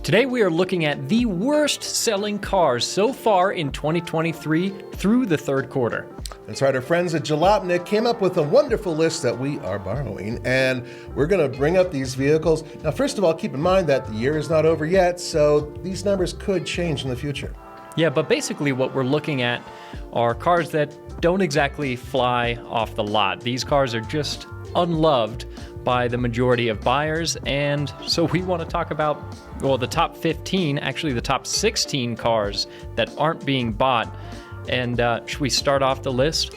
Today we are looking at the worst selling cars so far in 2023 through the third quarter. That's right, our friends at Jalopnik came up with a wonderful list that we are borrowing, and we're going to bring up these vehicles. Now, first of all, keep in mind that the year is not over yet, so these numbers could change in the future. Yeah, but basically what we're looking at are cars that don't exactly fly off the lot. These cars are just unloved by the majority of buyers, and so we want to talk about, well, the top 15, actually the top 16 cars that aren't being bought. And should we start off the list?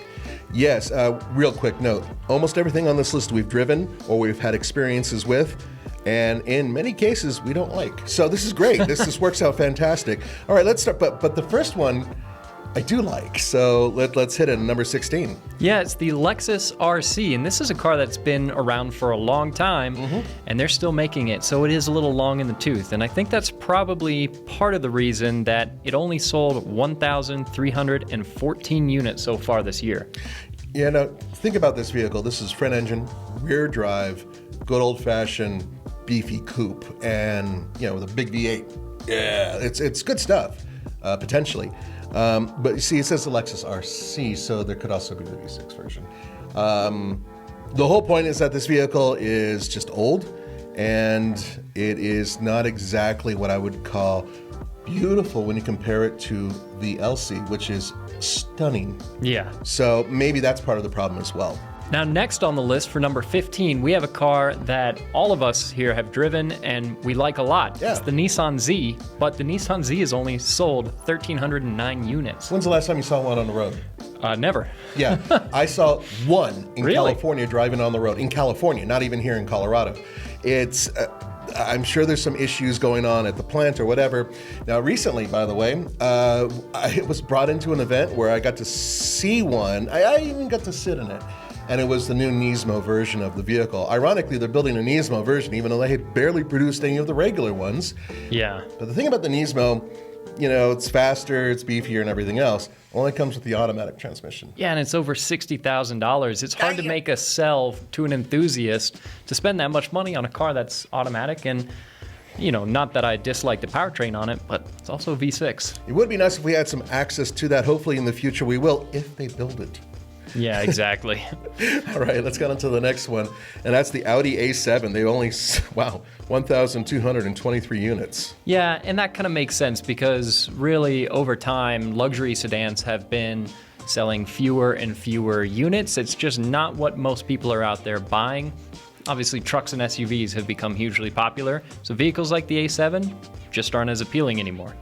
Yes, real quick note. Almost everything on this list we've driven or we've had experiences with, and in many cases we don't like. So this is great. This works out fantastic. All right, let's start. But the first one I do like, so let's hit it, number 16. Yeah, it's the Lexus RC, and this is a car that's been around for a long time, and they're still making it, so it is a little long in the tooth, and I think that's probably part of the reason that it only sold 1,314 units so far this year. Yeah, now, think about this vehicle. This is front engine, rear drive, good old-fashioned beefy coupe, and, you know, with a big V8. Yeah, it's good stuff, potentially. But you see, it says the Lexus RC, so there could also be the V6 version. The whole point is that this vehicle is just old, and it is not exactly what I would call beautiful when you compare it to the LC, which is stunning. Yeah. So maybe that's part of the problem as well. Now, next on the list for number 15, we have a car that all of us here have driven and we like a lot. Yeah. It's the Nissan Z, but the Nissan Z has only sold 1,309 units. When's the last time you saw one on the road? Never. Yeah, I saw one in Really? California driving on the road. In California, not even here in Colorado. It's, I'm sure there's some issues going on at the plant or whatever. Now, recently, by the way, I was brought into an event where I got to see one. I even got to sit in it. And it was the new Nismo version of the vehicle. Ironically, they're building a Nismo version, even though they had barely produced any of the regular ones. Yeah. But the thing about the Nismo, you know, it's faster, it's beefier, and everything else. Only comes with the automatic transmission. Yeah, and it's over $60,000. It's hard to make a sell to an enthusiast to spend that much money on a car that's automatic. And, you know, not that I dislike the powertrain on it, but it's also a V6. It would be nice if we had some access to that. Hopefully in the future we will, if they build it. Yeah, exactly. All right, let's get on to the next one. And that's the Audi A7. They only, 1,223 units. Yeah, and that kind of makes sense because really over time, luxury sedans have been selling fewer and fewer units. It's just not what most people are out there buying. Obviously, trucks and SUVs have become hugely popular, so vehicles like the A7 just aren't as appealing anymore.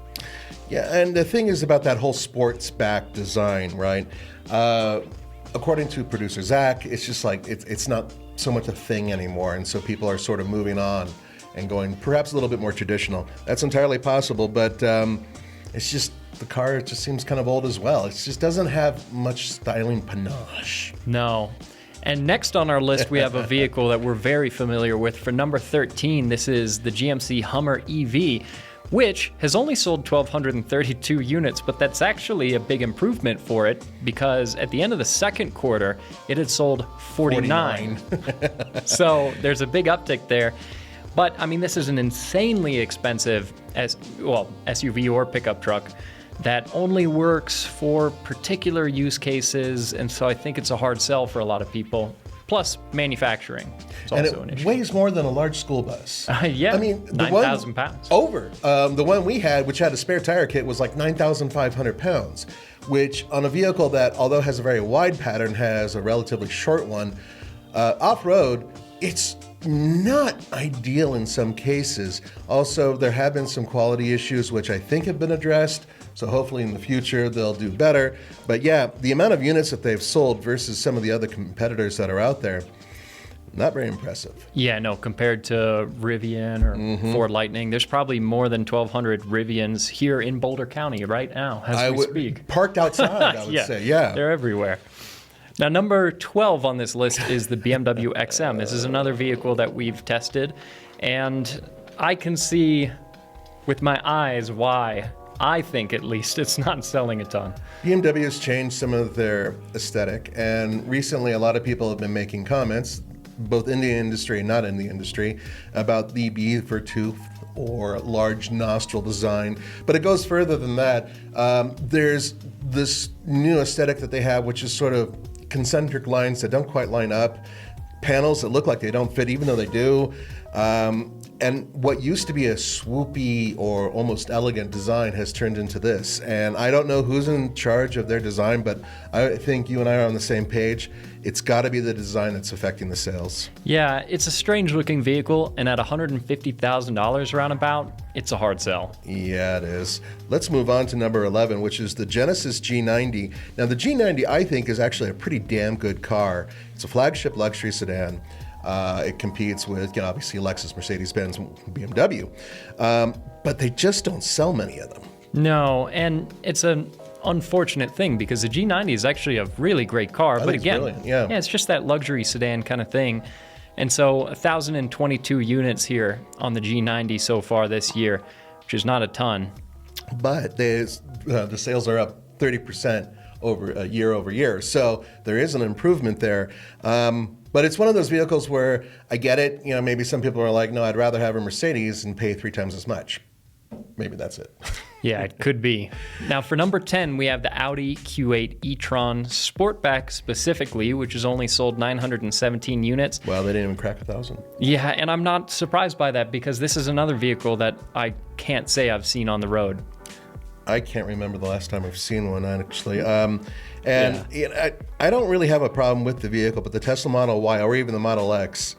Yeah, and the thing is about that whole sports back design, right? According to producer Zach, it's just like it's not so much a thing anymore, and so people are sort of moving on and going perhaps a little bit more traditional. That's entirely possible, but it's just the car just seems kind of old as well. It just doesn't have much styling panache. No. And next on our list, we have a vehicle that we're very familiar with. For number 13, this is the GMC Hummer EV, which has only sold 1,232 units, but that's actually a big improvement for it because at the end of the second quarter, it had sold 49. So there's a big uptick there. But I mean, this is an insanely expensive SUV or pickup truck that only works for particular use cases, and so I think it's a hard sell for a lot of people. Plus manufacturing. It's also an issue. Weighs more than a large school bus. Yeah, I mean, 9,000 pounds. Over. The one we had, which had a spare tire kit, was like 9,500 pounds, which on a vehicle that, although has a very wide pattern, has a relatively short one, off-road, it's not ideal in some cases. Also, there have been some quality issues which I think have been addressed, so hopefully in the future they'll do better. But yeah, the amount of units that they've sold versus some of the other competitors that are out there, not very impressive. Yeah, no, compared to Rivian or Ford Lightning, there's probably more than 1,200 Rivians here in Boulder County right now as we speak. Parked outside, I would say, yeah. They're everywhere. Now, number 12 on this list is the BMW XM. This is another vehicle that we've tested, and I can see with my eyes why I think at least it's not selling a ton. BMW has changed some of their aesthetic, and recently a lot of people have been making comments, both in the industry and not in the industry, about the beaver tooth or large nostril design, but it goes further than that. There's this new aesthetic that they have, which is sort of concentric lines that don't quite line up, panels that look like they don't fit even though they do. And what used to be a swoopy or almost elegant design has turned into this. And I don't know who's in charge of their design, but I think you and I are on the same page. It's got to be the design that's affecting the sales. Yeah, it's a strange looking vehicle, and at $150,000 roundabout, it's a hard sell. Yeah, it is. Let's move on to number 11, which is the Genesis G90. Now, the G90, I think, is actually a pretty damn good car. It's a flagship luxury sedan. It competes with, obviously Lexus, Mercedes-Benz, BMW, but they just don't sell many of them. No, and it's an unfortunate thing because the G90 is actually a really great car, but again, it's just that luxury sedan kind of thing. And so 1,022 units here on the G90 so far this year, which is not a ton. But the sales are up 30% year over year, so there is an improvement there. But it's one of those vehicles where I get it. Maybe some people are like, no, I'd rather have a Mercedes and pay 3 times as much. Maybe that's it. Yeah, it could be. Now, for number 10, we have the Audi Q8 e-tron Sportback specifically, which has only sold 917 units. Well, they didn't even crack 1,000. Yeah, and I'm not surprised by that because this is another vehicle that I can't say I've seen on the road. I can't remember the last time I've seen one, actually. I don't really have a problem with the vehicle, but the Tesla Model Y or even the Model X,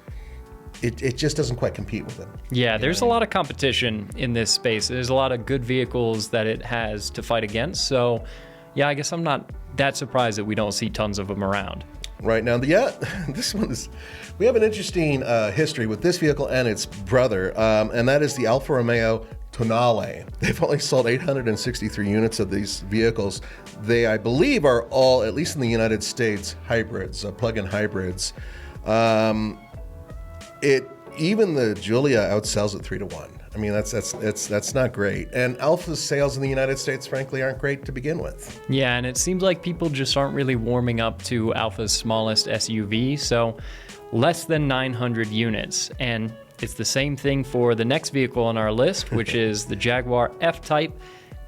it just doesn't quite compete with it. Yeah, there's a lot of competition in this space. There's a lot of good vehicles that it has to fight against. So, yeah, I guess I'm not that surprised that we don't see tons of them around. Right now, this one is, we have an interesting history with this vehicle and its brother, and that is the Alfa Romeo Tonali. They've only sold 863 units of these vehicles. They, I believe, are all, at least in the United States, hybrids, plug-in hybrids. Even the Giulia outsells it 3-1. I mean, that's not great. And Alfa's sales in the United States, frankly, aren't great to begin with. Yeah, and it seems like people just aren't really warming up to Alfa's smallest SUV, so less than 900 units. And it's the same thing for the next vehicle on our list, which is the Jaguar FType,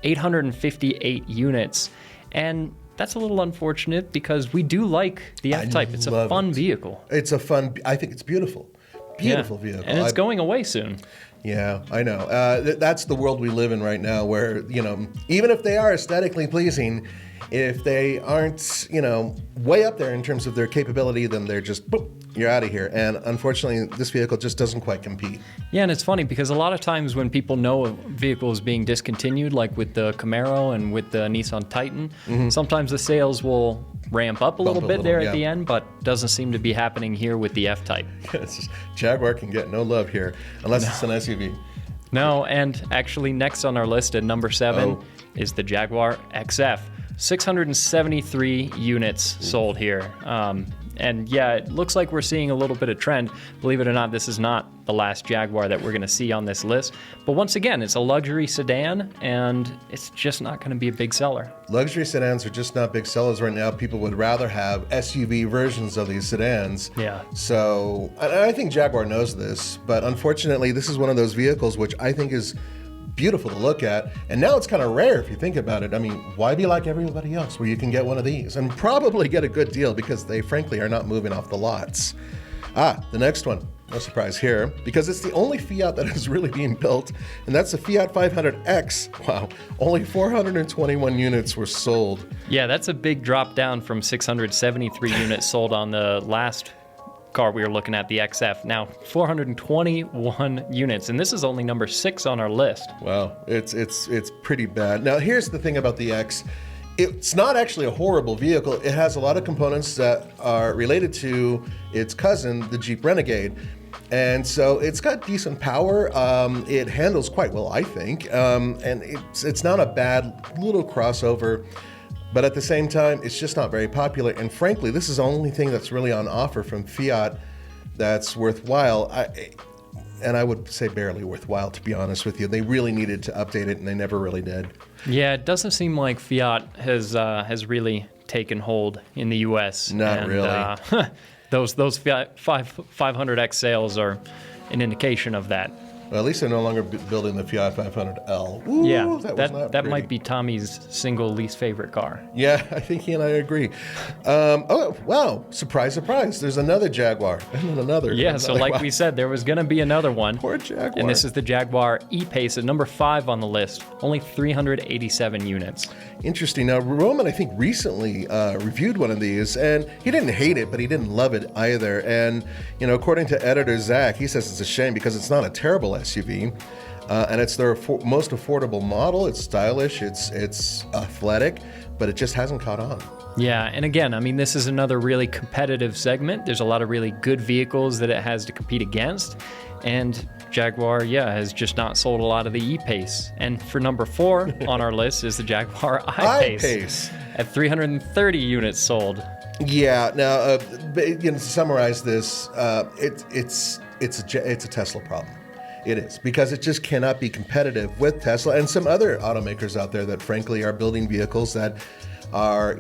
858 units. And that's a little unfortunate because we do like the FType. It's a fun vevehicle. I think it's beautiful. Beautiful vehicle. And it's going away soon. Yeah, I know. That's the world we live in right now where, even if they are aesthetically pleasing, if they aren't, way up there in terms of their capability, then they're just, boop, you're out of here. And unfortunately, this vehicle just doesn't quite compete. Yeah, and it's funny because a lot of times when people know a vehicle is being discontinued, like with the Camaro and with the Nissan Titan, sometimes the sales will ramp up a little bit at the end, but doesn't seem to be happening here with the F-Type. Jaguar can get no love here unless it's an SUV. No, and actually next on our list at number 7 is the Jaguar XF. 673 units sold here. And yeah, it looks like we're seeing a little bit of trend. Believe it or not, this is not the last Jaguar that we're going to see on this list. But once again, it's a luxury sedan, and it's just not going to be a big seller. Luxury sedans are just not big sellers right now. People would rather have SUV versions of these sedans. Yeah. So I think Jaguar knows this, but unfortunately, this is one of those vehicles which I think is beautiful to look at, and now it's kind of rare if you think about it. I mean, why be like everybody else where you can get one of these and probably get a good deal because they frankly are not moving off the lots. The next one, no surprise here, because it's the only Fiat that is really being built, and that's the Fiat 500X. Wow, only 421 units were sold. Yeah, that's a big drop down from 673 units sold on the last car we were looking at, the XF. Now 421 units, and this is only number 6 on our list. Wow, it's pretty bad. Now here's the thing about the X. It's not actually a horrible vehicle. It has a lot of components that are related to its cousin, the Jeep Renegade. And so it's got decent power. It handles quite well, I think. And it's not a bad little crossover. But at the same time, it's just not very popular. And frankly, this is the only thing that's really on offer from Fiat that's worthwhile. And I would say barely worthwhile, to be honest with you. They really needed to update it, and they never really did. Yeah, it doesn't seem like Fiat has really taken hold in the U.S. Not really. Those Fiat 500X sales are an indication of that. Well, at least they're no longer building the Fiat 500L. Ooh, Yeah, that might be Tommy's single least favorite car. Yeah, I think he and I agree. Oh, wow. Surprise, surprise. There's another Jaguar. And then another. Yeah, so like we said, there was going to be another one. Poor Jaguar. And this is the Jaguar E-Pace at number 5 on the list. Only 387 units. Interesting. Now, Roman, I think, recently reviewed one of these, and he didn't hate it, but he didn't love it either. And, according to editor Zach, he says it's a shame because it's not a terrible SUV. And it's their most affordable model. It's stylish, it's athletic, but it just hasn't caught on. Yeah, and again, I mean, this is another really competitive segment. There's a lot of really good vehicles that it has to compete against. And Jaguar, has just not sold a lot of the E-Pace. And for number 4 on our list is the Jaguar I-Pace at 330 units sold. Yeah. Now, to summarize this, it's a Tesla problem. It is, because it just cannot be competitive with Tesla and some other automakers out there that, frankly, are building vehicles that are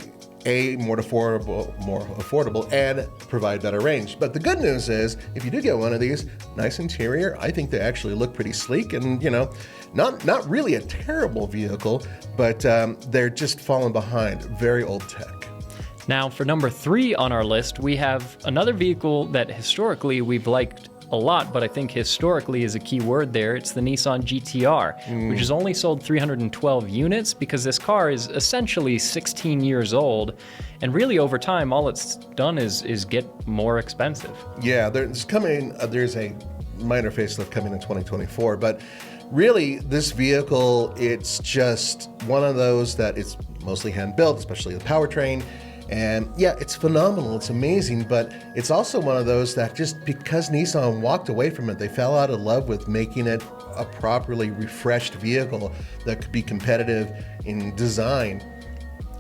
more affordable, and provide better range. But the good news is, if you do get one of these, nice interior, I think they actually look pretty sleek and, not really a terrible vehicle, but they're just falling behind. Very old tech. Now, for number 3 on our list, we have another vehicle that historically we've liked a lot, but I think historically is a key word there. It's the Nissan GTR, which has only sold 312 units because this car is essentially 16 years old. And really, over time, all it's done is get more expensive. Yeah, there's a minor facelift coming in 2024, but really, this vehicle, it's just one of those that it's mostly hand-built, especially the powertrain. And yeah, it's phenomenal, it's amazing, but it's also one of those that just because Nissan walked away from it, they fell out of love with making it a properly refreshed vehicle that could be competitive in design.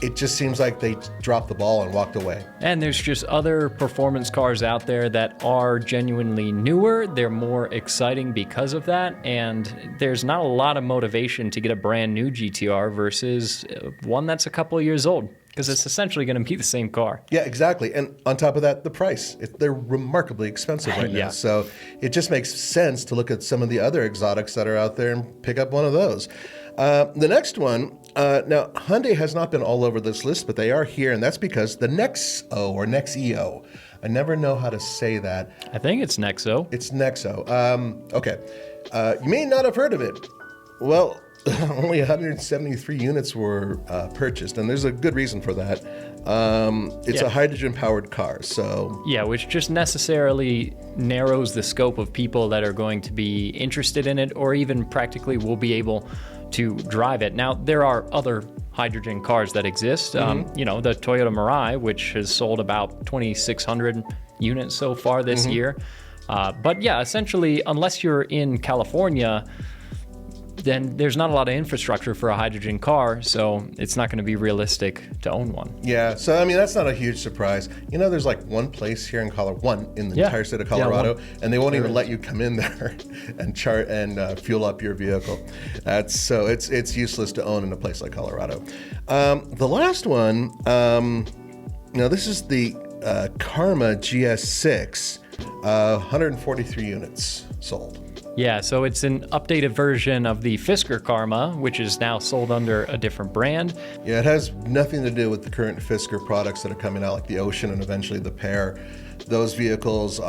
It just seems like they dropped the ball and walked away. And there's just other performance cars out there that are genuinely newer. They're more exciting because of that. And there's not a lot of motivation to get a brand new GTR versus one that's a couple of years old, because it's essentially going to be the same car. Yeah, exactly. And on top of that, the price. They're remarkably expensive right now. So it just makes sense to look at some of the other exotics that are out there and pick up one of those. The next one, now Hyundai has not been all over this list, but they are here, and that's because the Nexo or Nexeo. I never know how to say that. I think it's Nexo. It's Nexo. Okay. You may not have heard of it. Well, only 173 units were purchased, and there's a good reason for that. It's a hydrogen-powered car, so... Yeah, which just necessarily narrows the scope of people that are going to be interested in it, or even practically will be able to drive it. Now, there are other hydrogen cars that exist. The Toyota Mirai, which has sold about 2,600 units so far this year. But yeah, essentially, unless you're in California, then there's not a lot of infrastructure for a hydrogen car, so it's not going to be realistic to own one. Yeah, so I mean, that's not a huge surprise. There's like one place here in Colorado, in the entire state of Colorado, and they won't even let you come in there and fuel up your vehicle. It's useless to own in a place like Colorado. The last one, this is the Karma GS6, 143 currently sold. Yeah, so it's an updated version of the Fisker Karma, which is now sold under a different brand. Yeah, it has nothing to do with the current Fisker products that are coming out, like the Ocean and eventually the Pear. Those vehicles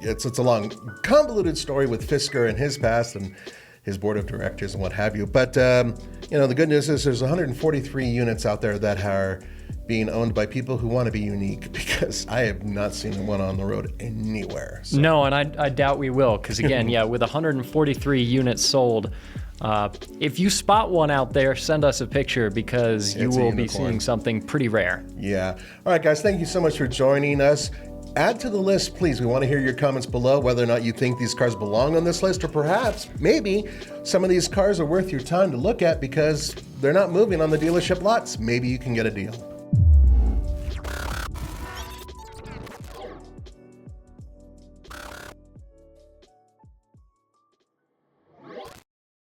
it's a long, convoluted story with Fisker and his past and his board of directors and what have you. But, the good news is there's 143 units out there that are being owned by people who want to be unique, because I have not seen one on the road anywhere. So. No, and I doubt we will, because again, with 143 units sold, if you spot one out there, send us a picture, because you will be seeing something pretty rare. Yeah. All right, guys, thank you so much for joining us. Add to the list, please. We want to hear your comments below, whether or not you think these cars belong on this list, or perhaps, maybe, some of these cars are worth your time to look at because they're not moving on the dealership lots. Maybe you can get a deal.